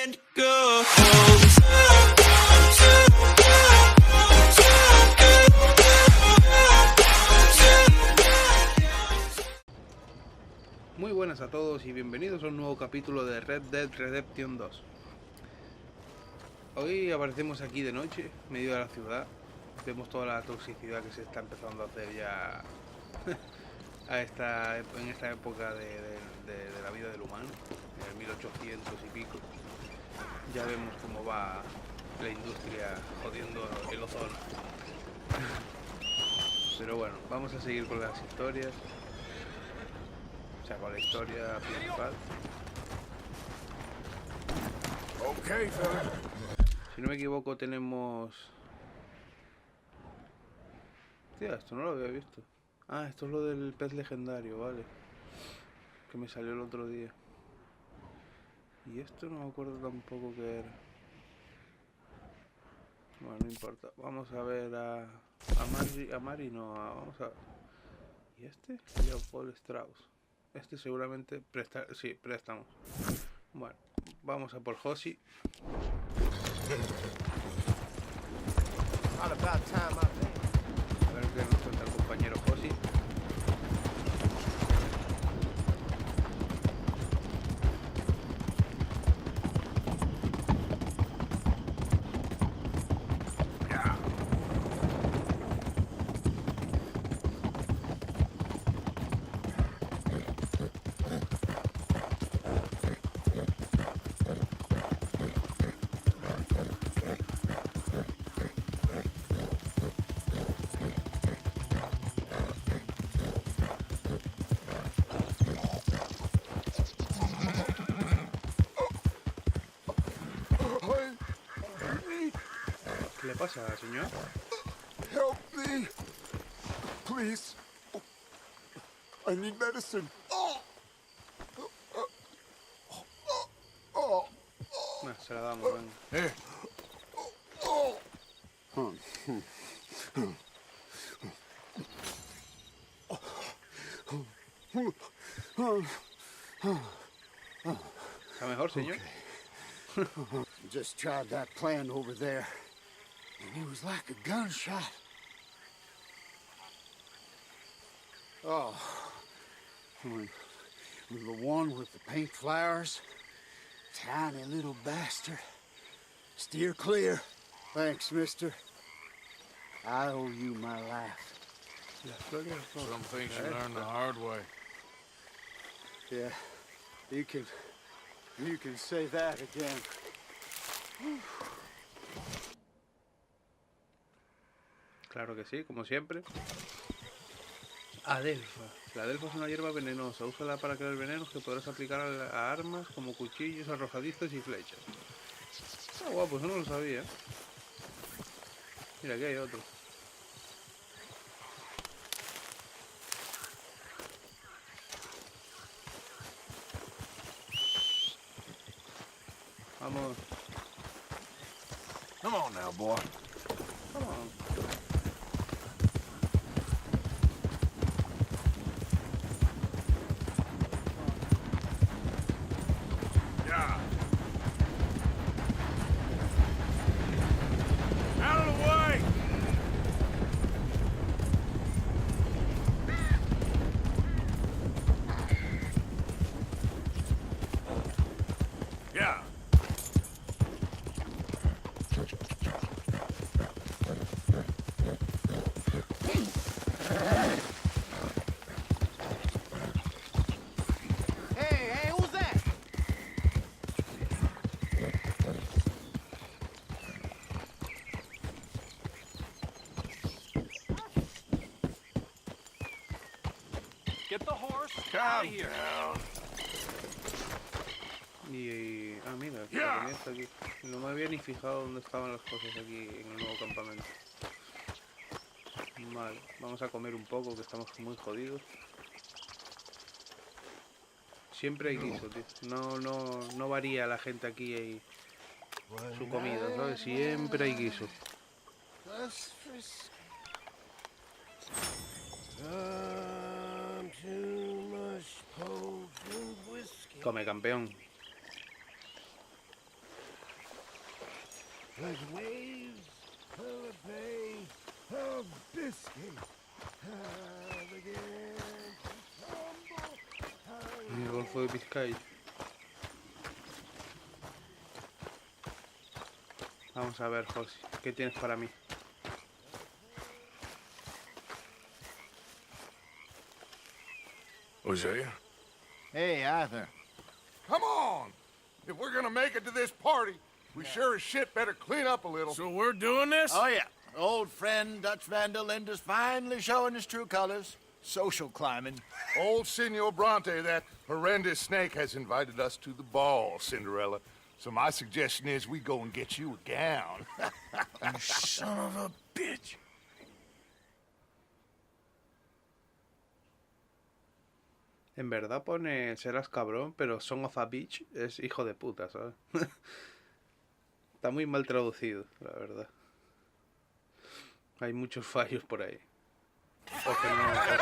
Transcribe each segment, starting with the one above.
and go. Muy buenas a todos y bienvenidos a un nuevo capítulo de Red Dead Redemption 2. Hoy aparecemos aquí de noche, en medio de la ciudad. Vemos toda la toxicidad que se está empezando a hacer ya en esta época de la vida del humano, en el 1800 y pico. Ya vemos cómo va la industria jodiendo el ozono. Pero bueno, vamos a seguir con las historias. O sea, con la historia principal. Okay, fella. Si no me equivoco tenemos... Hostia, esto no lo había visto. Ah, esto es lo del pez legendario, vale. Que me salió el otro día. Y esto no me acuerdo tampoco qué era. Bueno, no importa. Vamos a ver a Mari no, vamos a... ¿Y este? Leopold Strauss. Este seguramente préstamos. Bueno, vamos a por Josi. A ver qué nos cuenta el compañero Josi. ¿Qué le pasa, señor? Help me, please. I need medicine. Bueno, se la damos, venga. ¿Está mejor, señor? Just tried that plan over there, and it was like a gunshot. Oh, with the one with the pink flowers, tiny little bastard. Steer clear. Thanks, mister. I owe you my life. Some things you learn the hard way. Yeah, you can say that again. Claro que sí, como siempre. Adelfa. La adelfa es una hierba venenosa. Úsala para crear venenos que podrás aplicar a armas como cuchillos, arrojadizos y flechas. Ah, guapo, eso no lo sabía. Mira, aquí hay otro. Vamos. Come on now, boy. Come on. Yeah. Out of the way! Yeah. Hey, who's that? Get the horse out of here. Mira, la Yeah. comida está aquí. No me había ni fijado dónde estaban las cosas aquí en el nuevo campamento. Vale, vamos a comer un poco que estamos muy jodidos. Siempre hay guiso, tío. No varía la gente aquí y su comida, ¿sabes? Siempre hay guiso. Too much potent whiskey. Come, campeón. like waves of a bay of biscuit. El Golfo de Vizcaya. Vamos a ver, José, ¿qué tienes para mí? Hosea? Hey, Arthur. Come on! If we're gonna make it to this party, we sure as shit better clean up a little. So we're doing this? Oh, yeah. Old friend Dutch Van der Linde's finally showing his true colors. Social climbing. Old Senor Bronte, that horrendous snake, has invited us to the ball, Cinderella. So my suggestion is we go and get you a gown. You son of a bitch. En verdad pone serás cabrón, pero son of a bitch es hijo de puta, ¿sabes? Está muy mal traducido, la verdad. Hay muchos fallos por ahí. O que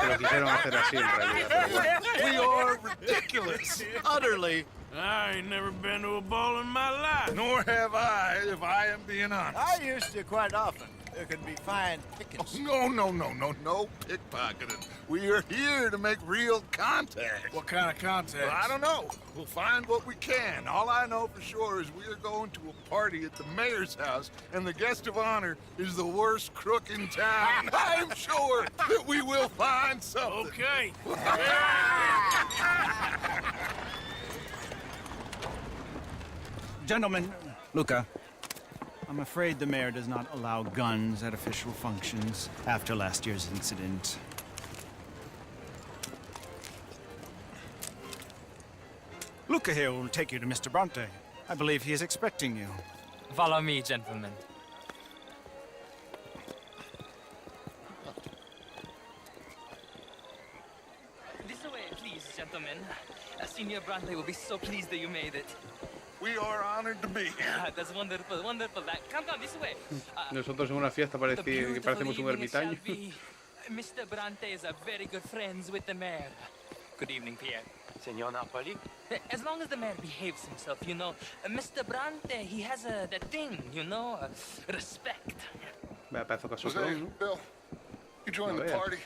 lo quisieron hacer así en realidad, pero bueno. We are ridiculous. Utterly. I ain't never been to a ball in my life. Nor have I, if I am being honest. I used to quite often. There can be fine pickings. No pickpocketing. We are here to make real contact. What kind of contact? Well, I don't know. We'll find what we can. All I know for sure is we are going to a party at the mayor's house, and the guest of honor is the worst crook in town. I'm sure that we will find something. Okay. Gentlemen, Luca, I'm afraid the mayor does not allow guns at official functions after last year's incident. Luca here will take you to Mr. Bronte. I believe he is expecting you. Follow me, gentlemen. This way, please, gentlemen. Senior Bronte will be so pleased that you made it. We are honored to be here. That's wonderful, wonderful. Come this way. Nosotros en una fiesta que parecemos un ermitaño. Mr. Bronte is a very good friends with the mayor. Good evening, Pierre. Senor Napoli? As long as the mayor behaves himself, you know. Mr. Bronte, he has that thing, you know, respect. Me parece que Jose, Bill, you join the ver. party.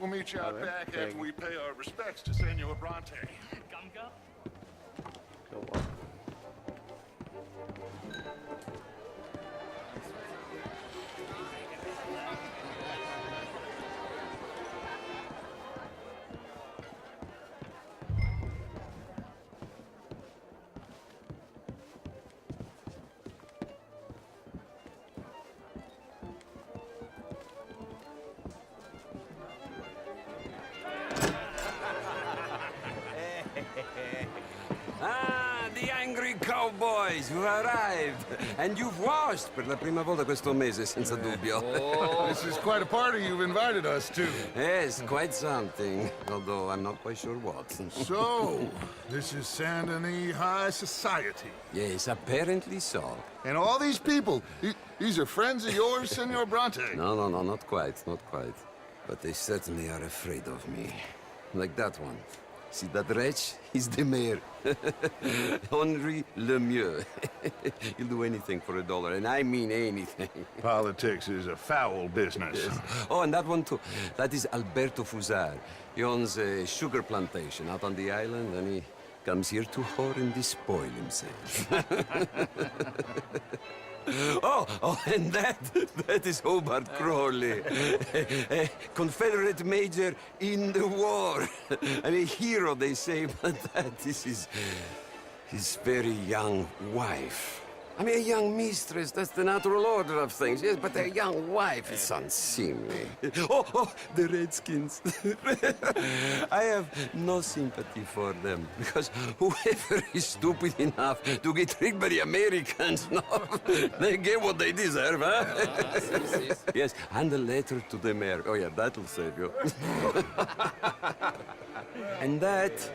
We'll meet you out back after we pay our respects to Senor Bronte. Come, go. Qué guapo. The angry cowboys who arrived. And you've washed per la prima volta questo mese, senza dubbio. This is quite a party you've invited us to. Yes, quite something. Although I'm not quite sure what. So, this is Sant Denis High Society. Yes, apparently so. And all these people, these are friends of yours, Senor Bronte? No, not quite, not quite. But they certainly are afraid of me. Like that one. See that wretch? He's the mayor. Henri Lemieux. He'll do anything for $1, and I mean anything. Politics is a foul business. Yes. Oh, and that one too. That is Alberto Fusar. He owns a sugar plantation out on the island, and he comes here to whore and despoil himself. Oh, and that is Hobart Crawley, a Confederate major in the war. I mean, a hero, they say, but that is his very young wife. I mean, a young mistress, that's the natural order of things, yes, but a young wife is unseemly. Oh, the Redskins. I have no sympathy for them, because whoever is stupid enough to get tricked by the Americans, no, they get what they deserve, huh? Yes, and a letter to the mayor. Oh, yeah, that'll save you. And that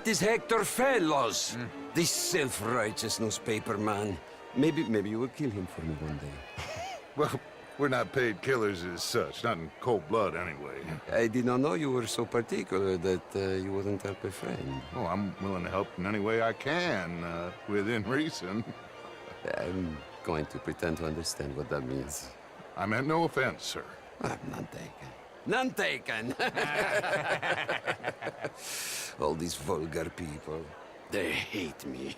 is Hector Fellows. This self-righteous newspaper man. Maybe you will kill him for me one day. Well, we're not paid killers as such, not in cold blood anyway. I did not know you were so particular that you wouldn't help a friend. Oh, I'm willing to help in any way I can, within reason. I'm going to pretend to understand what that means. I meant no offense, sir. None taken. None taken! All these vulgar people, they hate me.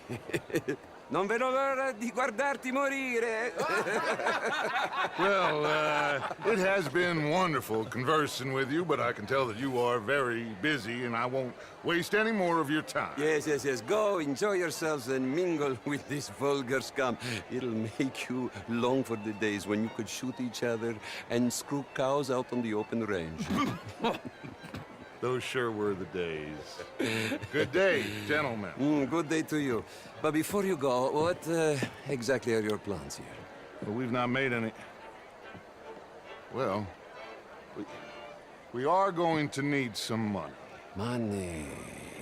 Non vedo l'ora di guardarti morire! Well, it has been wonderful conversing with you, but I can tell that you are very busy, and I won't waste any more of your time. Yes. Go, enjoy yourselves, and mingle with this vulgar scum. It'll make you long for the days when you could shoot each other and screw cows out on the open range. Those sure were the days. Good day, gentlemen. Good day to you. But before you go, what exactly are your plans here? Well, we've not made any... Well, we are going to need some money. Money,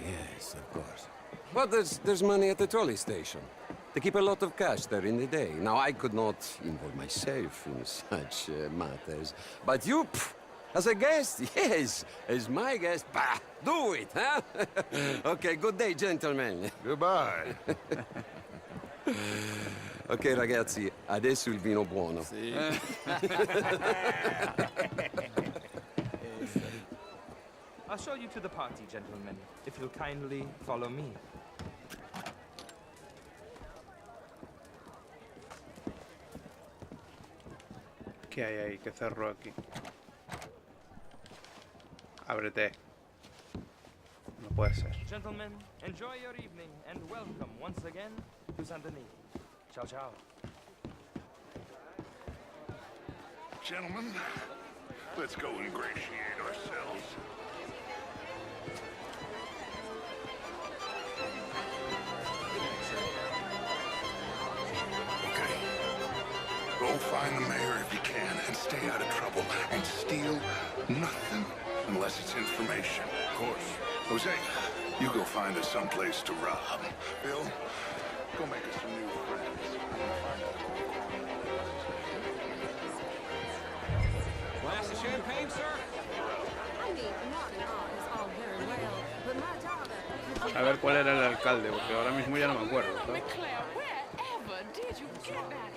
yes, of course. But there's money at the trolley station. They keep a lot of cash there in the day. Now, I could not involve myself in such matters. But you, as a guest, yes, as my guest, bah, do it, huh? Okay, good day, gentlemen. Goodbye. Ok, ragazzi, adesso il vino buono. I'll show you to the party, gentlemen, if you'll kindly follow me. ¿Qué hay ahí? ¿Qué cerró aquí? Ábrete. No puede ser. Gentlemen, enjoy your evening and welcome once again to Sant Denis. Ciao, ciao. Gentlemen, let's go ingratiate ourselves. Okay. Go find the mayor if you can and stay out of trouble. And steal nothing unless it's information. Of course. Jose, you go find us someplace to rob. Bill, go make us some new friends. Glass of champagne, sir? I mean, modern art is all very well, but my daughter... A ver cuál era el alcalde, porque ahora mismo ya no me acuerdo, ¿sabes? Claire, wherever did you get that?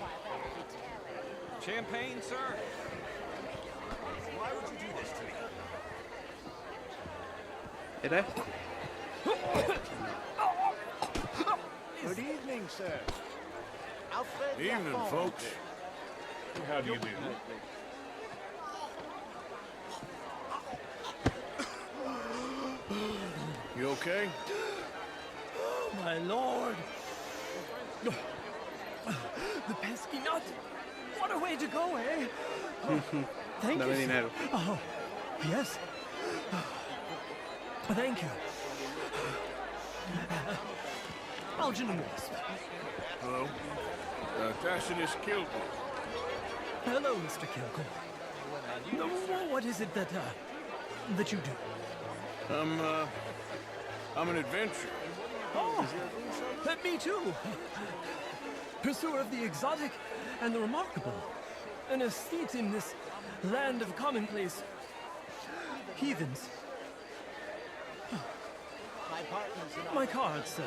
Champagne, sir? ¿Era este? Good evening, sir. Alfred Evening, Lafont. folks. How do you do? You okay? My lord! The pesky nut! What a way to go, eh? Thank Dame you. sir. dinero. Oh, yes. Thank you. Algernon West. Hello. Tacitus killed me. Hello, Mr. Kilgore. What is it that you do? I'm an adventurer. Oh, me too. Pursuer of the exotic and the remarkable. An estate in this land of commonplace heathens. My partners and I... My card, sir.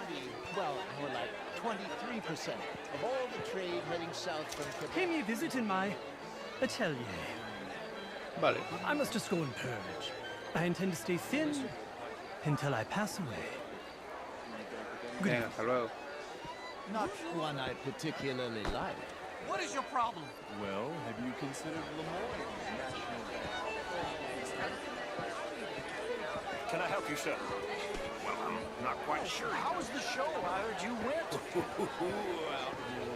20, well, more like 23% of all the trade heading south from Quebec. Pay me a visit in my atelier. Vale. I must just go and purge. I intend to stay thin until I pass away. Venga, hasta luego. Not one I particularly like. What is your problem? Well, have you considered Lemoyne National Bank? Can I help you, sir? Well, I'm not quite sure. How was the show? I heard you went.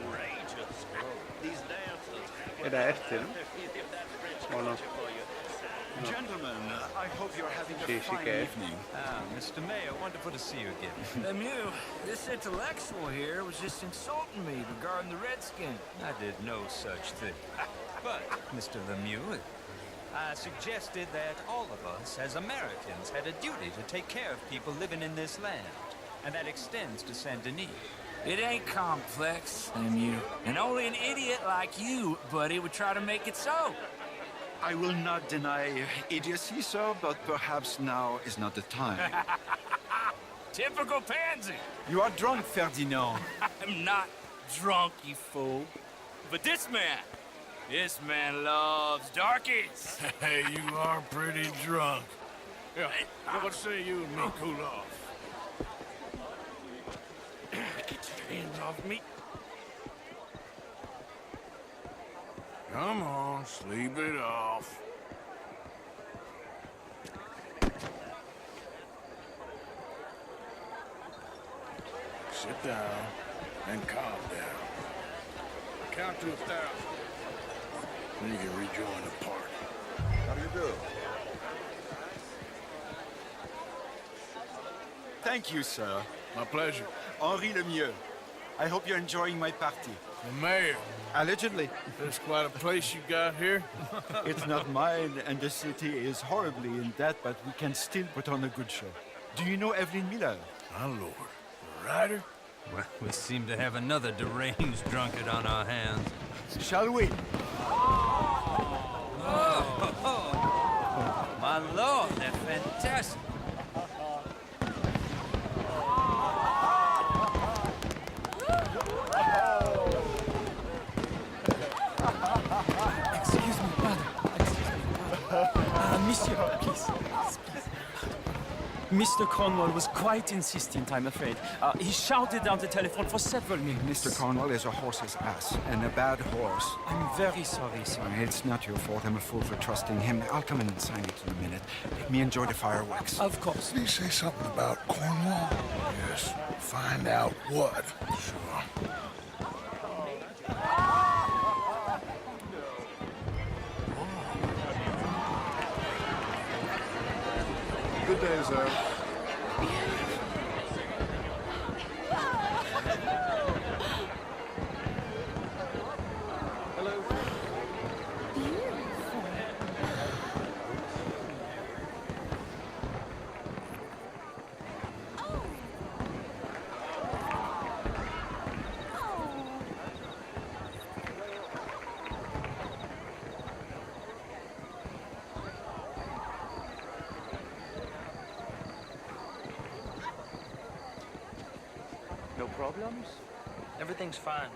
Outrageous. These dancers. Era este, ¿no? ¿O no? Gentlemen, I hope you're having a Sí, sí fine que es. evening. Mr. Mayor, wonderful to see you again. Lemieux, this intellectual here was just insulting me regarding the Redskin. I did no such thing. But, Mr. Lemieux, I suggested that all of us, as Americans, had a duty to take care of people living in this land. And that extends to Saint Denis. It ain't complex, Lemieux. And only an idiot like you, buddy, would try to make it so. I will not deny idiocy, sir, but perhaps now is not the time. Typical pansy. You are drunk, Ferdinand. I'm not drunk, you fool. But this man loves darkies. Hey, you are pretty drunk. Yeah, what say you and me cool off? Get your hands off me. Come on, sleep it off. Sit down and calm down. Count to 1,000. Then you can rejoin the party. How do you do? Thank you, sir. My pleasure. Henri Lemieux. I hope you're enjoying my party. The mayor. Allegedly. There's quite a place you got here. It's not mine, and the city is horribly in debt, but we can still put on a good show. Do you know Evelyn Miller? My lord. The writer? Well, we seem to have another deranged drunkard on our hands. Shall we? My lord, they're fantastic. Excuse me, brother. Monsieur, please. Mr. Cornwall was quite insistent, I'm afraid. He shouted down the telephone for several minutes. Mr. Cornwall is a horse's ass, and a bad horse. I'm very sorry, sir. It's not your fault. I'm a fool for trusting him. I'll come in and sign it in a minute. Let me enjoy the fireworks. Of course. Did he say something about Cornwall? Yes. Find out what. Sure. Good day, sir. No problems? Everything's fine.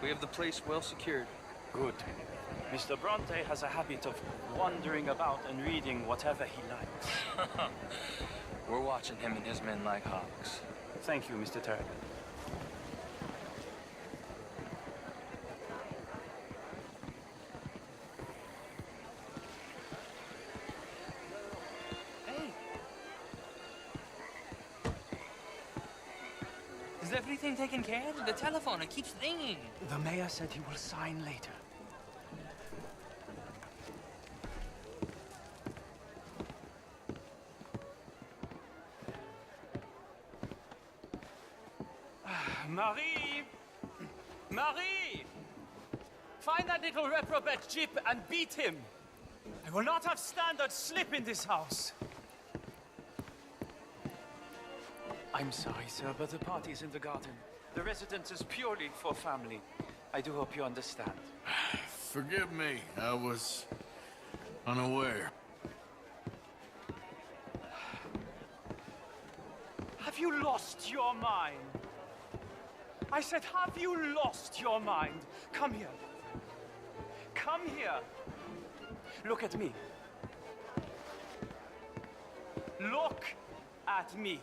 We have the place well secured. Good. Mr. Bronte has a habit of wandering about and reading whatever he likes. We're watching him and his men like hawks. Thank you, Mr. Turner. Is everything taken care of? The telephone, it keeps ringing. The mayor said he will sign later. Marie! Marie! Find that little reprobate Jip and beat him. I will not have standard slip in this house. I'm sorry, sir, but the party's in the garden. The residence is purely for family. I do hope you understand. Forgive me. I was unaware. Have you lost your mind? I said, have you lost your mind? Come here. Come here. Look at me. Look at me.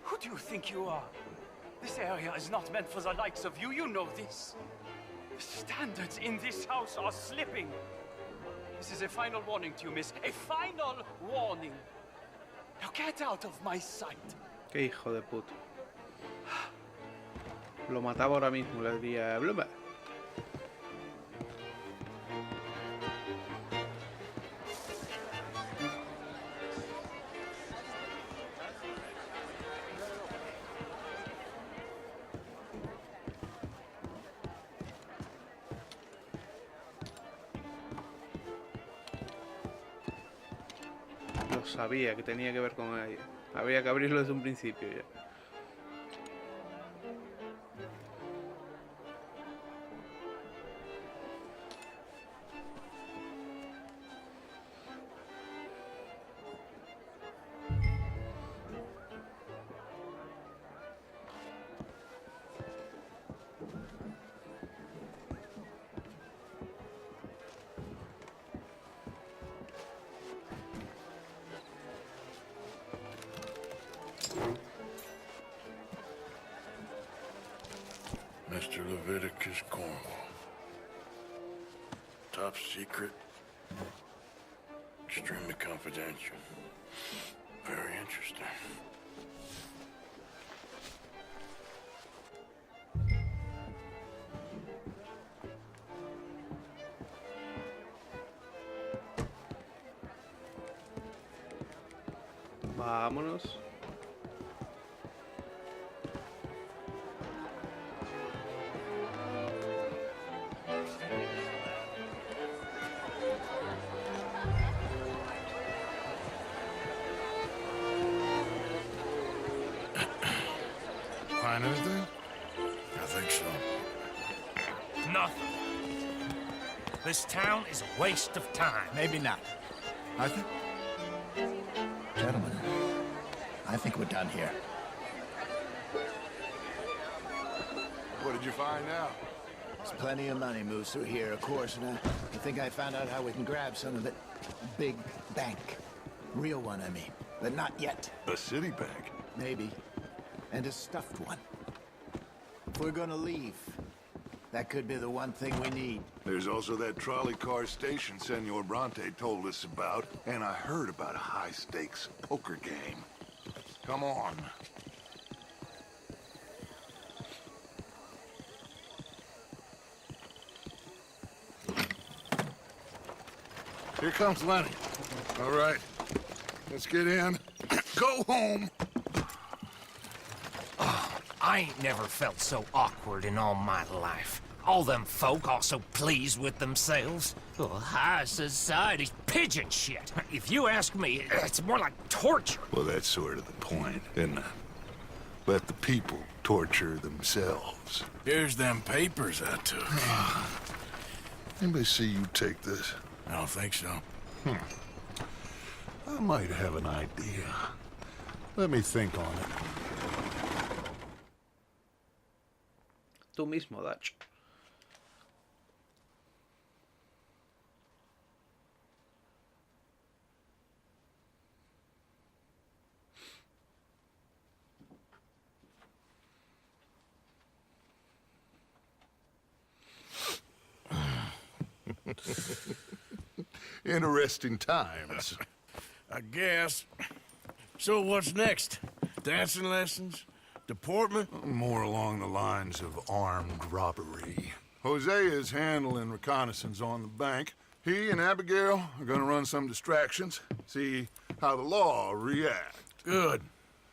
Who do you think you are? This area is not meant for the likes of you. You know this. The standards in this house are slipping. This is a final warning to you, miss. A final warning. Now get out of my sight. Qué hijo de puta. Lo mataba ahora mismo, le diría... Bluma. Lo sabía que tenía que ver con ella. Había que abrirlo desde un principio ya. Mr. Leviticus Cornwall. Top secret. Extremely confidential. Very interesting. Vámonos. Find anything? I think so. Nothing. This town is a waste of time. Maybe not. I think... Gentlemen, I think we're done here. What did you find out? There's plenty of money moves through here, of course, and I think I found out how we can grab some of it. Big bank. Real one, I mean. But not yet. A city bank? Maybe. And a stuffed one. If we're gonna leave, that could be the one thing we need. There's also that trolley car station Senor Bronte told us about, and I heard about a high-stakes poker game. Come on. Here comes Lenny. All right, let's get in. Go home. I ain't never felt so awkward in all my life. All them folk all so pleased with themselves. Oh, high society's pigeon shit. If you ask me, it's more like torture. Well, that's sort of the point, isn't it? Let the people torture themselves. Here's them papers I took. Anybody see you take this? I don't think so. I might have an idea. Let me think on it. Tú mismo, Dutch. Interesting times. I guess. So what's next? Dancing lessons? Deportment? More along the lines of armed robbery. Jose is handling reconnaissance on the bank. He and Abigail are gonna run some distractions, see how the law reacts. Good.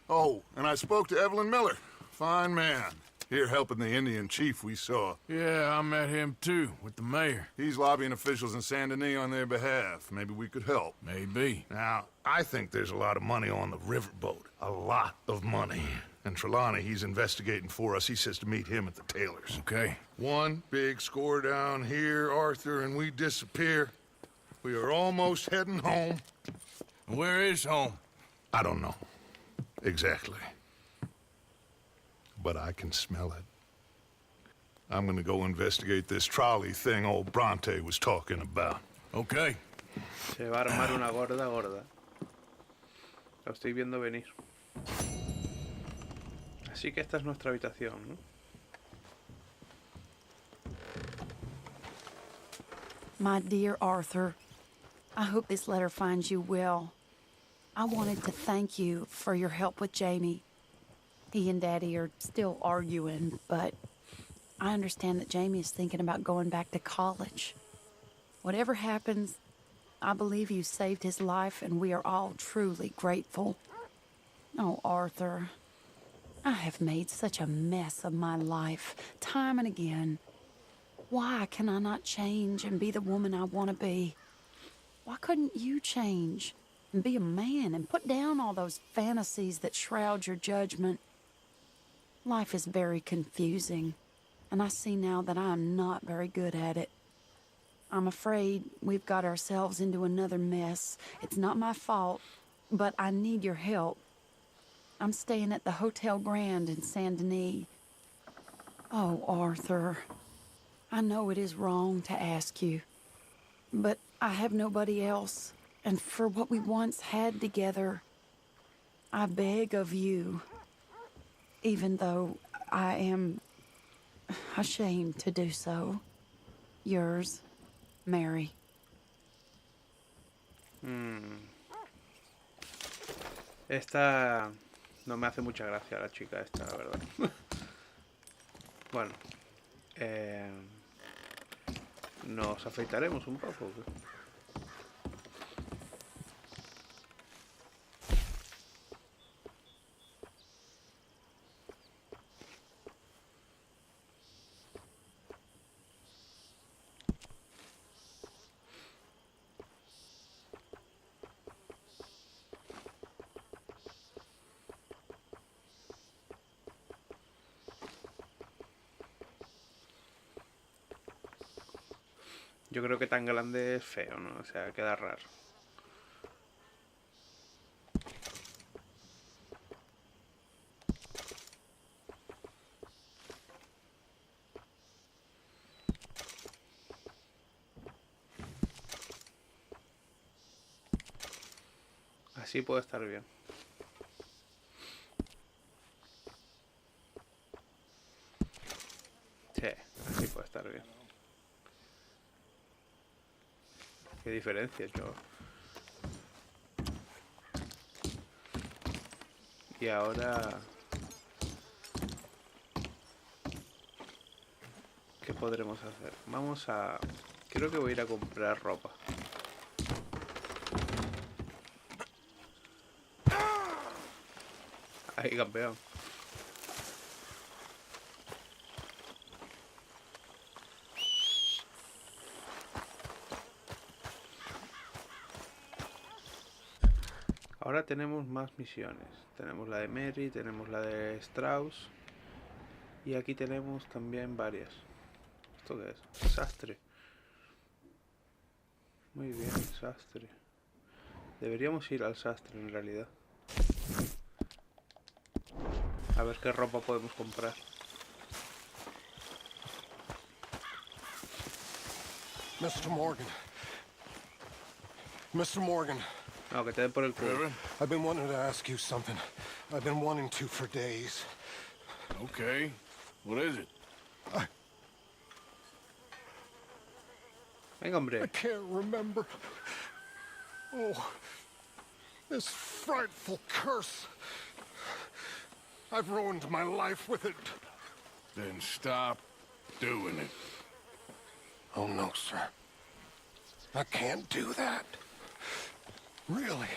Oh, and I spoke to Evelyn Miller. Fine man. Here helping the Indian chief we saw. Yeah, I met him too, with the mayor. He's lobbying officials in Sant Denis on their behalf. Maybe we could help. Maybe. Now, I think there's a lot of money on the riverboat. A lot of money. And Trelawney, he's investigating for us. He says to meet him at the Taylor's. Okay. One big score down here, Arthur, and we disappear. We are almost heading home. Where is home? I don't know. Exactly. But I can smell it. I'm gonna go investigate this trolley thing old Bronte was talking about. Okay. Se va a armar una gorda. Lo estoy viendo venir. Así que esta es nuestra habitación, ¿no? My dear Arthur, I hope this letter finds you well. I wanted to thank you for your help with Jamie. He and Daddy are still arguing, but I understand that Jamie is thinking about going back to college. Whatever happens, I believe you saved his life, and we are all truly grateful. Oh, Arthur, I have made such a mess of my life, time and again. Why can I not change and be the woman I want to be? Why couldn't you change and be a man and put down all those fantasies that shroud your judgment? Life is very confusing, and I see now that I am not very good at it. I'm afraid we've got ourselves into another mess. It's not my fault, but I need your help. I'm staying at the Hotel Grand in Sant Denis. Oh, Arthur, I know it is wrong to ask you, but I have nobody else, and for what we once had together, I beg of you, even though I am ashamed to do so. Yours, Mary. Esta no me hace mucha gracia, la chica esta, la verdad. Bueno, nos afeitaremos un poco. Yo creo que tan grande es feo, ¿no? O sea, queda raro. Así puede estar bien. Sí, así puede estar bien. Qué diferencia, yo. Y ahora... ¿qué podremos hacer? Vamos a... creo que voy a ir a comprar ropa. Ahí, campeón. Ahora tenemos más misiones. Tenemos la de Mary, tenemos la de Strauss. Y aquí tenemos también varias. ¿Esto qué es? Sastre. Muy bien, sastre. Deberíamos ir al sastre en realidad. A ver qué ropa podemos comprar. Mr. Morgan. Mr. Morgan. No, que te den por el culo. I've been wanting to ask you something. I've been wanting to for days. Okay. What is it? Venga, hombre. I can't remember. Oh, this frightful curse. I've ruined my life with it. Then stop doing it. Oh, no, sir. I can't do that. Really?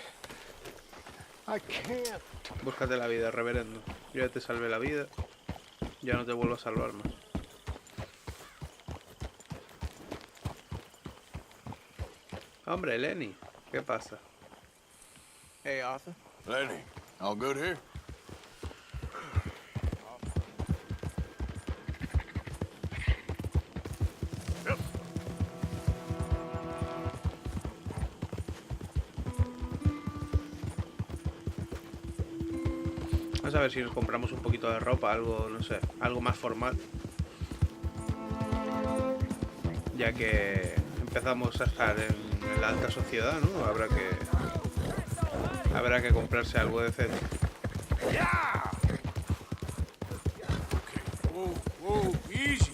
I can't. Búscate la vida, reverendo. Yo ya te salvé la vida. Ya no te vuelvo a salvar más. Hombre, Lenny, ¿qué pasa? Hey, Arthur. Lenny, all good here? Vamos a ver si nos compramos un poquito de ropa, algo, no sé, algo más formal. Ya que empezamos a estar en la alta sociedad, ¿no? Habrá que comprarse algo decente. Yeah! Okay. Whoa, whoa, easy.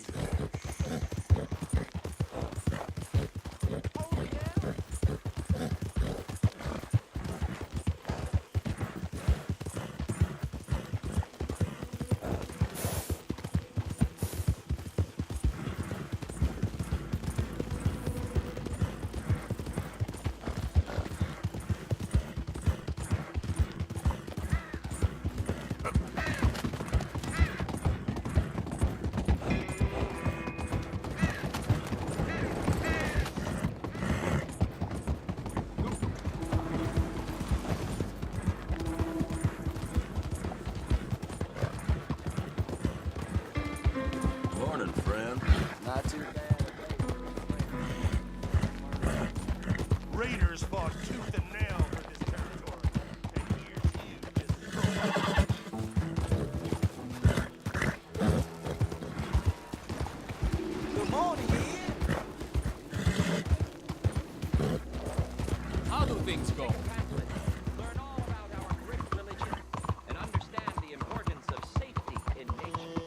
Raiders fought tooth and nail for this territory. And here's you, Good morning, Ian. How do things go? Learn all about our great religion and understand the importance of safety in nature.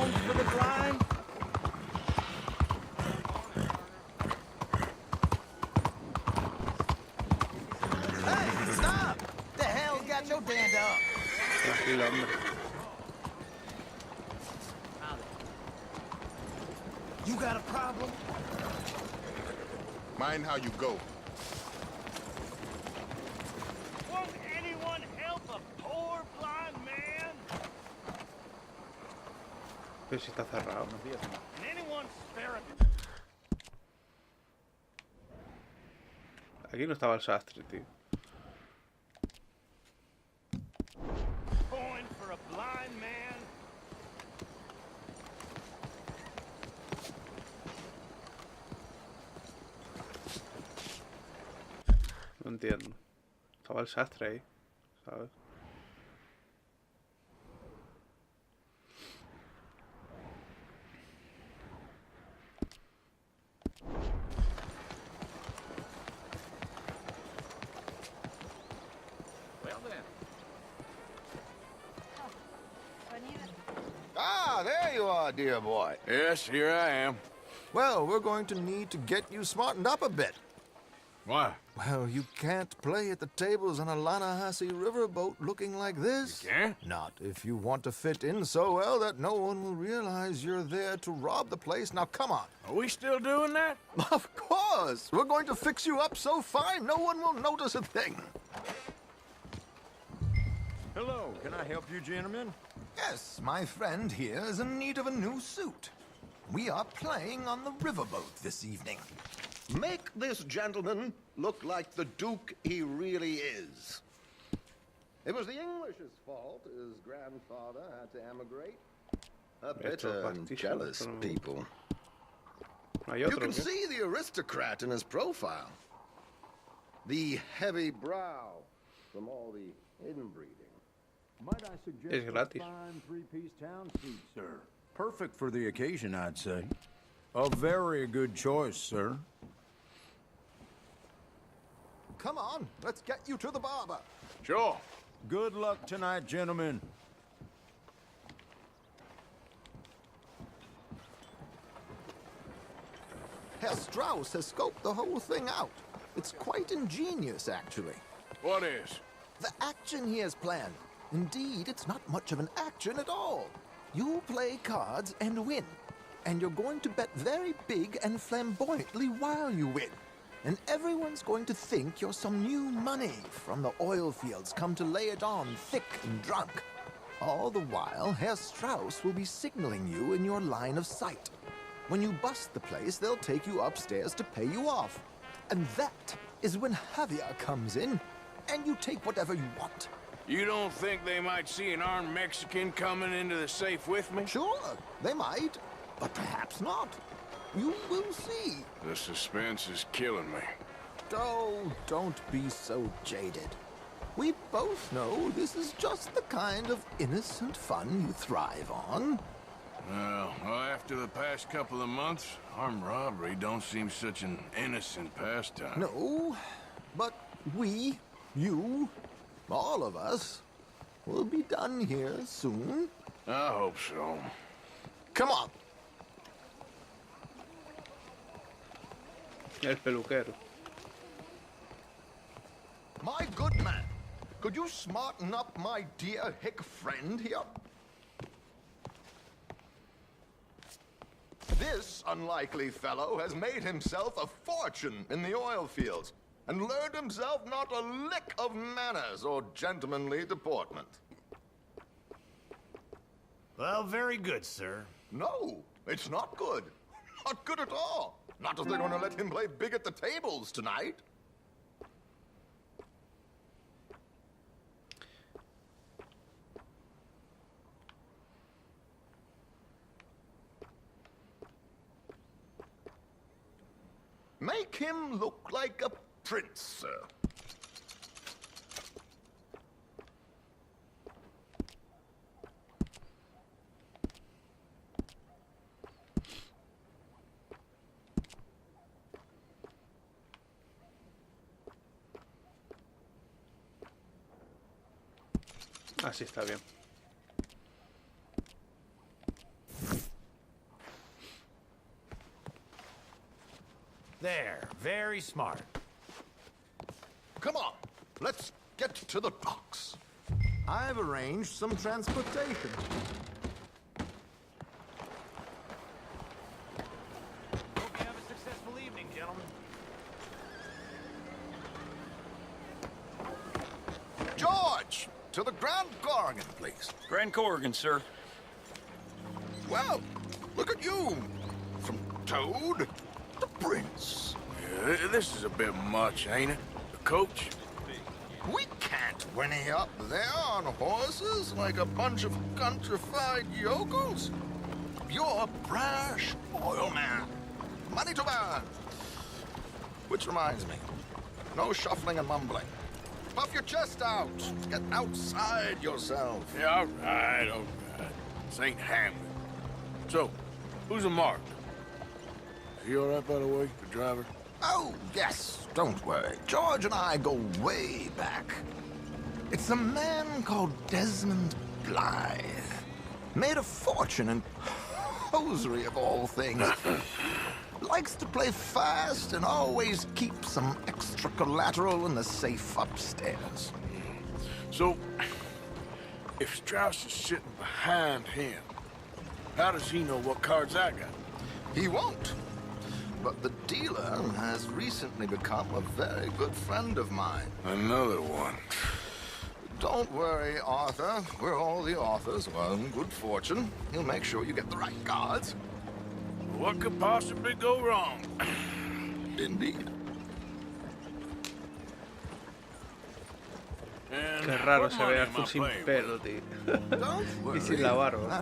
Homes for the blind? Hey, stop! The hell's got your dand up? Tranquilo, hombre. You got a problem? Mind how you go. Won't anyone help a poor blind man? Pero si está cerrado. Can anyone spare a Aquí no estaba el sastre, tío. coin for a blind man? No entiendo. Estaba el sastre ahí, ¿sabes? Well then. Ah, there you are, dear boy. Yes, here I am. Well, we're going to need to get you smartened up a bit. Why? Well, you can't play at the tables on a Lannahechee riverboat looking like this. You can't? Not if you want to fit in so well that no one will realize you're there to rob the place. Now, come on. Are we still doing that? Of course. We're going to fix you up so fine no one will notice a thing. Hello, can I help you, gentlemen? Yes, my friend here is in need of a new suit. We are playing on the riverboat this evening. Make this gentleman look like the Duke he really is. It was the English's fault his grandfather had to emigrate. A bitter and jealous people. You can see the aristocrat in his profile. The heavy brow from all the inbreeding. Might I suggest a fine three-piece town suit, sir? Perfect for the occasion, I'd say. A very good choice, sir. Come on, let's get you to the barber. Sure. Good luck tonight, gentlemen. Herr Strauss has scoped the whole thing out. It's quite ingenious, actually. What is? The action he has planned. Indeed, it's not much of an action at all. You play cards and win. And you're going to bet very big and flamboyantly while you win. And everyone's going to think you're some new money from the oil fields come to lay it on thick and drunk. All the while, Herr Strauss will be signaling you in your line of sight. When you bust the place, they'll take you upstairs to pay you off. And that is when Javier comes in, and you take whatever you want. You don't think they might see an armed Mexican coming into the safe with me? Sure, they might, but perhaps not. You will see. The suspense is killing me. Oh, don't be so jaded. We both know this is just the kind of innocent fun you thrive on. Well, after the past couple of months, armed robbery don't seem such an innocent pastime. No, but we, you, all of us, will be done here soon. I hope so. Come on. El peluquero. My good man, could you smarten up my dear hick friend here? This unlikely fellow has made himself a fortune in the oil fields and learned himself not a lick of manners or gentlemanly deportment. Well, very good, sir. No, it's not good. Not good at all. Not if they're going to let him play big at the tables tonight. Make him look like a prince, sir. Así está bien. Very smart. Come on, let's get to the docks. I've arranged some transportation. Hope you have a successful evening, gentlemen. George, to the Grand Corrigan, please. Grand Corrigan, sir. Well, look at you. From Toad to Prince. Yeah, this is a bit much, ain't it? The coach? We can't whinny up there on horses like a bunch of countrified yokels. You're a brash oil man. Money to burn. Which reminds me, no shuffling and mumbling. Puff your chest out. Get outside yourself. Yeah, all right. This ain't Hamlet. So, who's a mark? Is he all right, by the way, the driver? Oh, yes, don't worry. George and I go way back. It's a man called Desmond Blythe. Made a fortune in hosiery of all things. Likes to play fast and always keep some extra collateral in the safe upstairs. So, if Strauss is sitting behind him, how does he know what cards I got? He won't. But the dealer has recently become a very good friend of mine. Another one. Don't worry, Arthur. We're all the authors of our own good fortune. He'll make sure you get the right cards. What could possibly go wrong? Indeed. Qué raro se ve Arthur sin pelo, tío. Y sin la barba.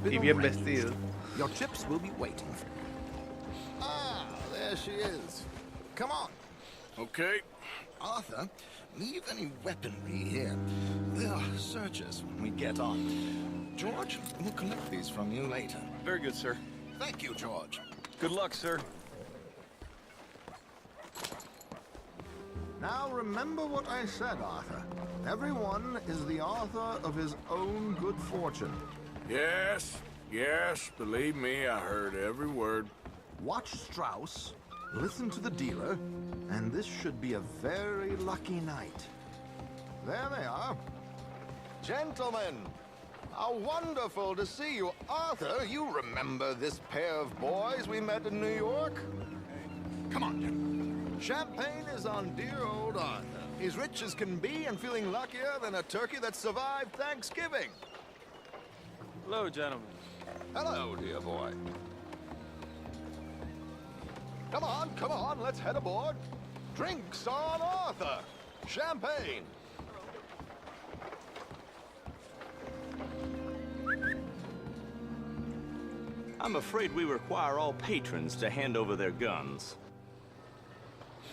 Y bien vestido. Your chips will be waiting for you. Ah, there she is. Come on. Okay. Arthur, leave any weaponry here. They'll search us when we get on. George, we'll collect these from you later. Very good, sir. Thank you, George. Good luck, sir. Now remember what I said, Arthur. Everyone is the author of his own good fortune. Yes, believe me, I heard every word. Watch Strauss, listen to the dealer, and this should be a very lucky night. There they are. Gentlemen, how wonderful to see you. Arthur, you remember this pair of boys we met in New York? Come on, gentlemen. Champagne is on dear old Arthur. He's rich as can be and feeling luckier than a turkey that survived Thanksgiving. Hello, gentlemen. Hello, dear boy. Come on, let's head aboard. Drinks on Arthur. Champagne. I'm afraid we require all patrons to hand over their guns.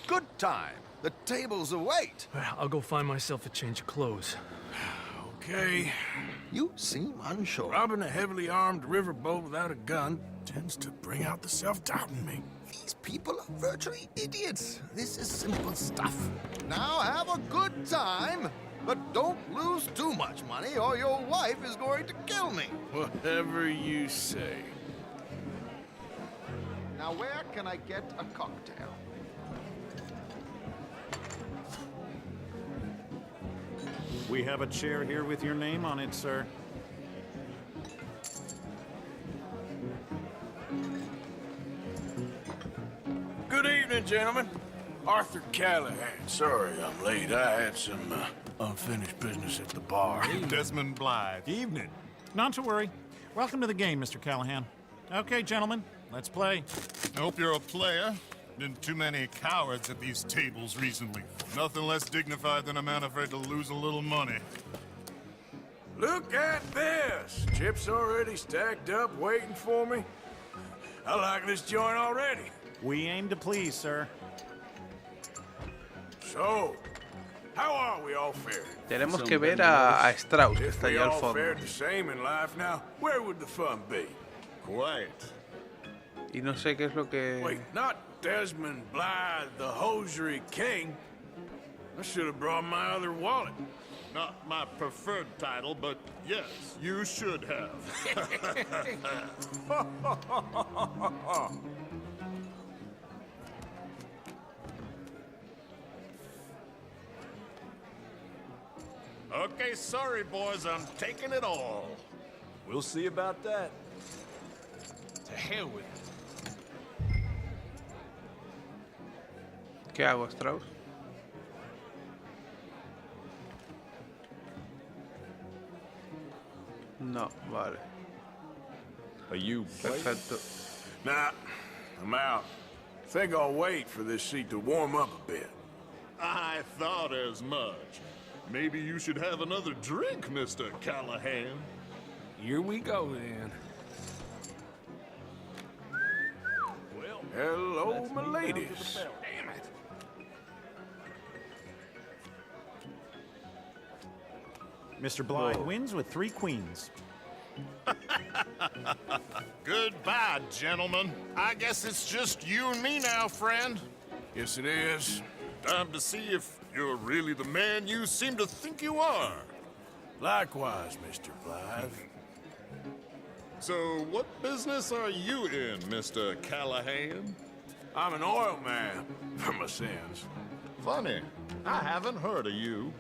Good time. The tables await. I'll go find myself a change of clothes. Okay. You seem unsure. Robbing a heavily armed riverboat without a gun tends to bring out the self-doubt in me. These people are virtually idiots. This is simple stuff. Now have a good time, but don't lose too much money or your wife is going to kill me. Whatever you say. Now where can I get a cocktail? We have a chair here with your name on it, sir. Good evening, gentlemen. Arthur Callahan. Sorry I'm late. I had some unfinished business at the bar. Desmond Blythe. Evening. Not to worry. Welcome to the game, Mr. Callahan. Okay, gentlemen, let's play. I hope you're a player. Been too many cowards at these tables recently. Nothing less dignified than a man afraid to lose a little money. Look at this! Chips already stacked up, waiting for me. I like this joint already. We aim to please, sir. So, how are we all faring? Tenemos que ver a Strauss, que If está we allá al all fondo. fared the same in life now, where would the fun be? Quiet. Y no sé qué es lo que... Wait, not Desmond Blythe, the hosiery king. I should have brought my other wallet. Not my preferred title, but yes, you should have. Okay, sorry, boys. I'm taking it all. We'll see about that. To hell with it. ¿Qué hago, Strauss? No, vale. Are you Perfecto. Nah, I'm out. Think I'll wait for this seat to warm up a bit. I thought as much. Maybe you should have another drink, Mr. Callahan. Here we go, then. Well, hello, my ladies. Damn it. Mr. Blythe wins with 3 queens. Goodbye, gentlemen. I guess it's just you and me now, friend. Yes, it is. Time to see if you're really the man you seem to think you are. Likewise, Mr. Blythe. So, what business are you in, Mr. Callahan? I'm an oil man, for my sins. Funny, I haven't heard of you.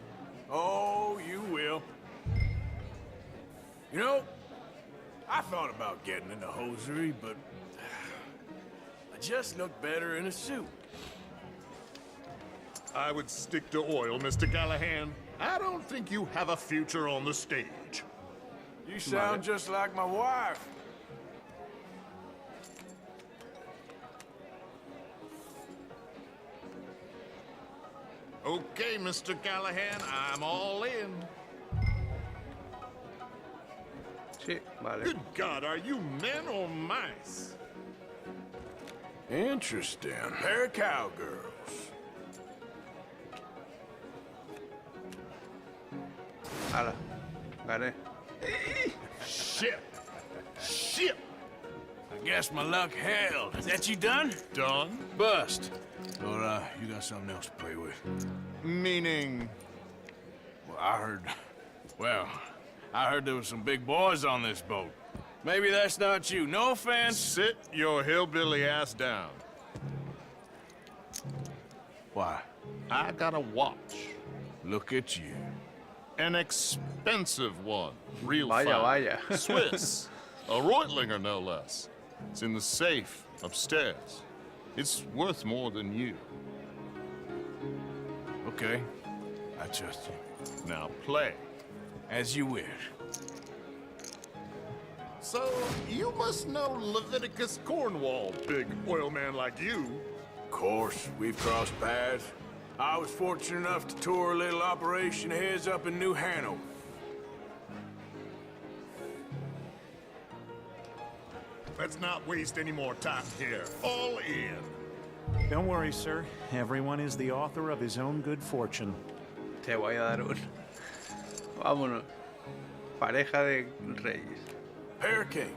Oh, you will. You know, I thought about getting into hosiery, but I just look better in a suit. I would stick to oil, Mr. Callahan. I don't think you have a future on the stage. You sound just like my wife. Okay, Mr. Callahan, I'm all in. Sí, vale. Good God, are you men or mice? Interesting. Pair of cowgirls. Hala, gané. Shit! Shit! I guess my luck held. Is that you done? Done? Bust. Or, you got something else to play with? Meaning? Well, I heard there was some big boys on this boat. Maybe that's not you. No offense. Sit your hillbilly ass down. Why? I got a watch. Look at you. An expensive one. Real Vaya, fine. vaya. Swiss. A Reutlinger, no less. It's in the safe upstairs. It's worth more than you. Okay. I trust you. Now play. As you wish. So, you must know Leviticus Cornwall, big oil man like you. Of course, we've crossed paths. I was fortunate enough to tour a little operation of his up in New Hanover. Let's not waste any more time here. All in. Don't worry, sir. Everyone is the author of his own good fortune. Te voy a dar un... Vámonos. Pareja de reyes. Pair of kings.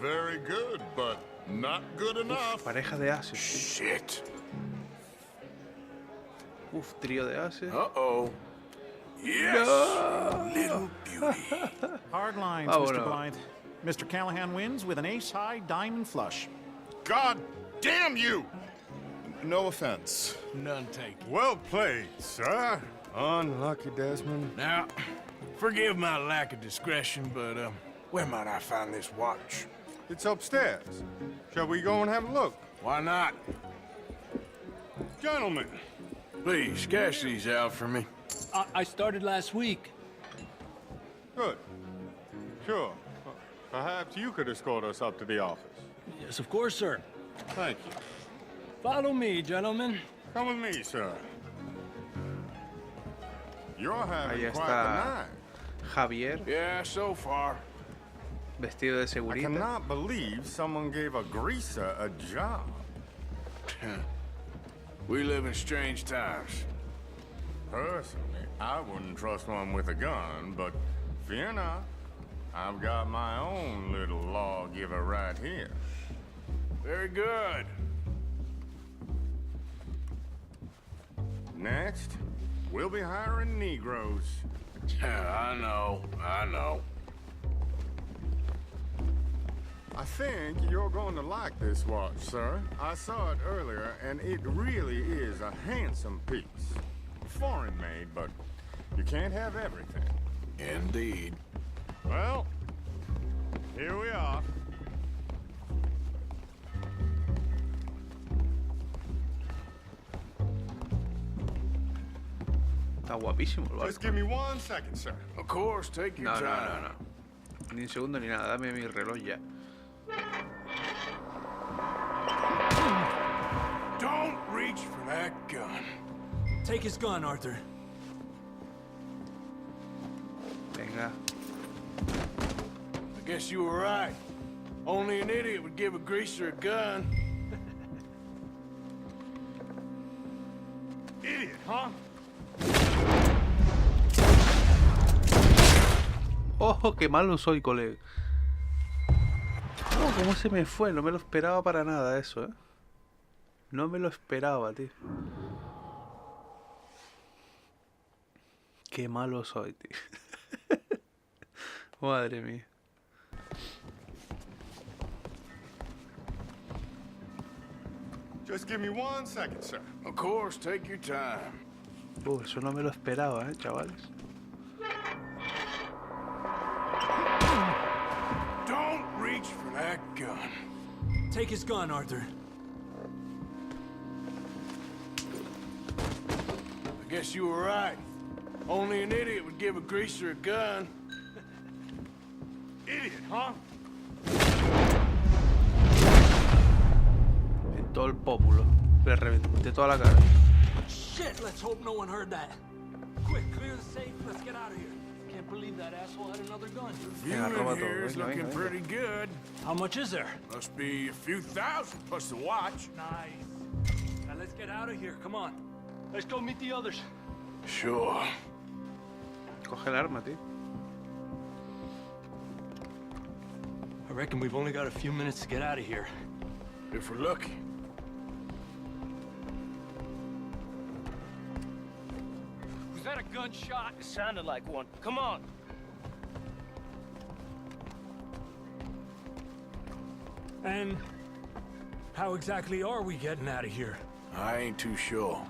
Very good, but not good enough. Pareja de ases. Shit. Uf, trío de ases. Uh-oh. Yes! No. Little beauty. Hard lines, Mr. Blythe. Mr. Callahan wins with an ace-high diamond flush. God damn you! No offense. None taken. Well played, sir. Unlucky, Desmond. Now, forgive my lack of discretion, but, where might I find this watch? It's upstairs. Shall we go and have a look? Why not? Gentlemen. Please, cash these out for me. I started last week. Good. Sure. Perhaps you could escort us up to the office. Yes, of course, sir. Thank you. Follow me, gentlemen. Come with me, sir. You're having Ahí quite the está night. Javier, Yeah, so far. vestido de I segurita. cannot believe someone gave a greaser a job. We live in strange times. Personally, I wouldn't trust one with a gun, but fear not. I've got my own little lawgiver right here. Very good. Next, we'll be hiring Negroes. I know. I think you're going to like this watch, sir. I saw it earlier, and it really is a handsome piece. Foreign made, but you can't have everything. Indeed. Well, here we are. Está guapísimo el Just barco. give me 1 second, sir. Of course, take your No, no, time. no, no. Ni un segundo ni nada. Dame mi reloj ya. Don't reach for that gun. Take his gun, Arthur. Venga. I guess you were right. Only an idiot would give a greaser a gun. Idiot, huh? ¡Oh, qué malo soy, colega! Oh, ¿cómo se me fue? No me lo esperaba para nada eso, ¿eh? No me lo esperaba, tío. Qué malo soy, tío. Madre mía. Just give me 1 second, sir. Of course, take your time. Eso no me lo esperaba, chavales. Don't reach for that gun. Take his gun, Arthur. I guess you were right. Only an idiot would give a greaser a gun. Idiot, huh? En todo el pómulo. Le reventé toda la cara. Shit, let's hope no one heard that. Quick, clear the safe. Let's get out of here. Can't believe that asshole had another gun. Unit here is looking pretty good. How much is there? Must be a few thousand plus the watch. Nice. Now let's get out of here. Come on. Let's go meet the others. Sure. Coge el arma, tío. I reckon we've only got a few minutes to get out of here. If we're lucky. Was that a gunshot? It sounded like one. Come on. And how exactly are we getting out of here? I ain't too sure.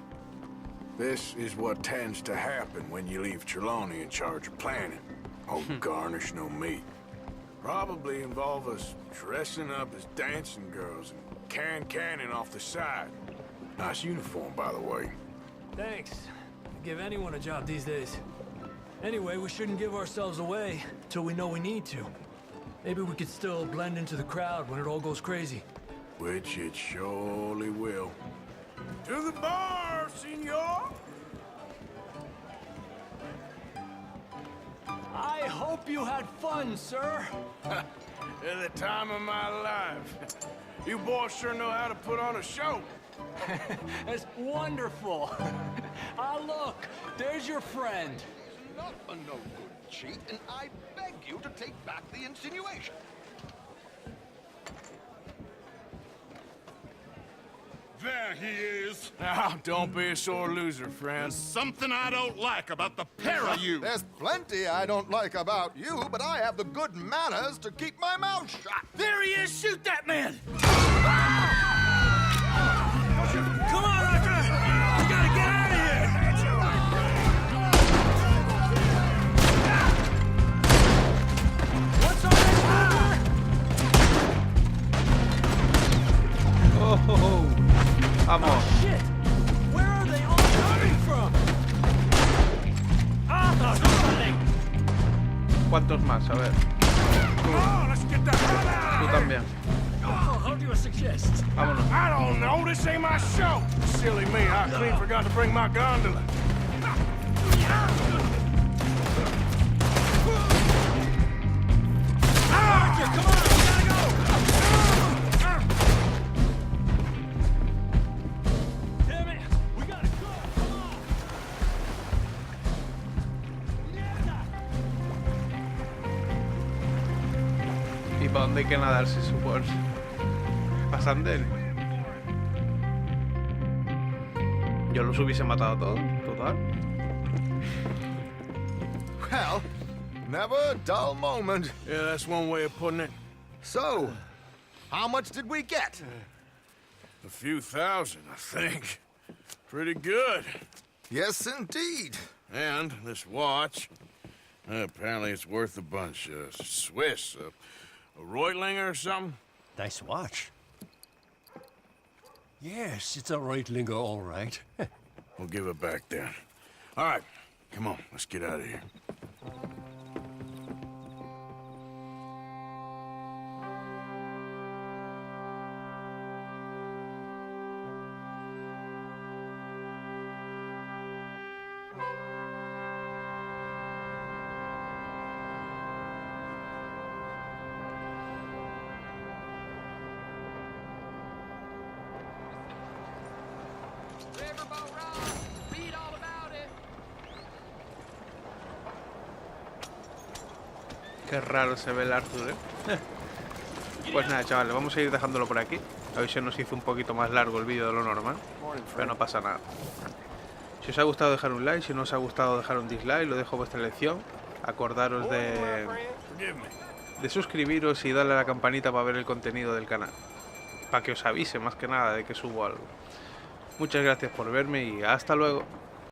This is what tends to happen when you leave Trelawney in charge of planning. Oh, garnish no meat. Probably involve us dressing up as dancing girls and canning off the side. Nice uniform, by the way. Thanks. I'd give anyone a job these days. Anyway, we shouldn't give ourselves away till we know we need to. Maybe we could still blend into the crowd when it all goes crazy. Which it surely will. To the bar, senor! I hope you had fun, sir. At the time of my life. You boys sure know how to put on a show. That's wonderful. Ah, look, there's your friend. Not a no good cheat, and I beg you to take back the insinuation. There he is. Now, don't be a sore loser, friend. There's something I don't like about the pair of you. There's plenty I don't like about you, but I have the good manners to keep my mouth shut. There he is! Shoot that man! Come on, Arthur! We gotta get out of here! What's on that? Oh, vamos. Oh, shit! Where are they all coming from? ¿Cuántos más? A ver. Tú también. How do you suggest? Vámonos. I don't know. This ain't my show. Silly me. I clean forgot to bring my gondola. Arthur, come on! We gotta go! Damn it! We gotta go! Come on! ¿Y para dónde hay que nadar, se supone? ¿Para San Denis? Yo los hubiese matado a todos, total. Well, never a dull moment. Yeah, that's one way of putting it. So, how much did we get? A few thousand, I think. Pretty good. Yes, indeed. And this watch, Apparently it's worth a bunch. Swiss. A Reutlinger or something? Nice watch. Yes, it's a Reutlinger, all right. We'll give it back then. All right, come on, let's get out of here. Qué raro se ve el Arthur, Pues nada, chavales, vamos a ir dejándolo por aquí. Hoy se nos hizo un poquito más largo el vídeo de lo normal, pero no pasa nada. Si os ha gustado, dejar un like. Si no os ha gustado, dejar un dislike. Lo dejo a vuestra elección. Acordaros de suscribiros y darle a la campanita para ver el contenido del canal, para que os avise más que nada de que subo algo. Muchas gracias por verme y hasta luego.